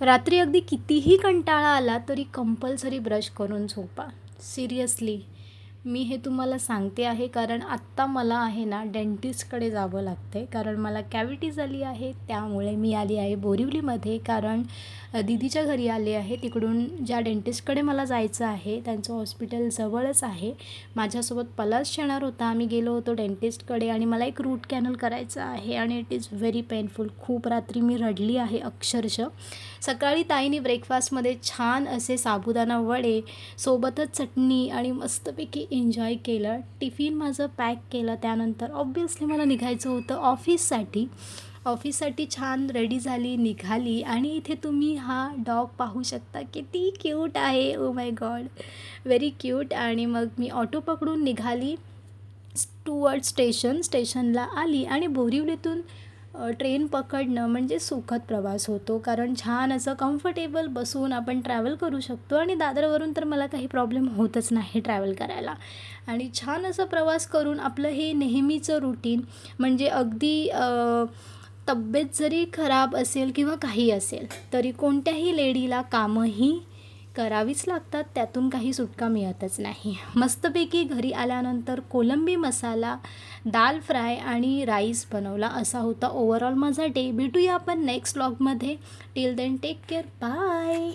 रात्री अगदी कितीही कंटाळा आला तरी कंपल्सरी ब्रश करून झोपा. सिरियसली मी हे तुम्हाला सांगते आहे, कारण आत्ता मला आहे ना डेंटिस्टकडे जावं लागतं आहे, कारण मला कॅव्हिटी झाली आहे. त्यामुळे मी आली आहे बोरिवलीमध्ये, कारण दीदीच्या घरी आले आहे. तिकडून ज्या डेंटिस्टकडे मला जायचं आहे त्यांचं हॉस्पिटल जवळच आहे. माझ्यासोबत पलाश येणार होता. आम्ही गेलो होतो डेंटिस्टकडे आणि मला एक रूट कॅनल करायचं आहे आणि इट इज व्हेरी पेनफुल. खूप रात्री मी रडली आहे अक्षरशः. सकाळी ताईने ब्रेकफास्टमध्ये छान असे साबुदाणा वडे सोबतच चटणी आणि मस्तपैकी एन्जॉय केलं. टिफिन माझं पॅक केलं. त्यानंतर ऑब्व्हियसली मला निघायचं होतं ऑफिससाठी छान रेडी झाली, निघाली आणि इथे तुम्ही हा डॉग पाहू शकता. किती क्यूट आहे. Oh my God, very cute. आणि मग मी ऑटो पकडून निघाली टुवर्ड स्टेशनला आली आणि बोरिवलीतून ट्रेन पकडणं म्हणजे सुखद प्रवास होतो, कारण छान असं कम्फर्टेबल बसून आपण ट्रॅव्हल करू शकतो. आणि दादरवरून तर मला काही प्रॉब्लेम होतच नाही ट्रॅव्हल करायला. आणि छान असा प्रवास करून आपलं हे नेहमीचं रुटीन, म्हणजे अगदी तब्येत जरी खराब असेल किंवा काही असेल तरी कोणत्याही लेडीला कामंही करावीच लागतात, त्यातून काही सुटका मिळतच नाही. मस्तपैकी घरी आल्यानंतर कोलंबी मसाला, दाल फ्राय आणि राईस बनवला. असा होता ओव्हरऑल माझा डे. भेटूया आपण नेक्स्ट व्लॉगमध्ये. Till then take care, bye.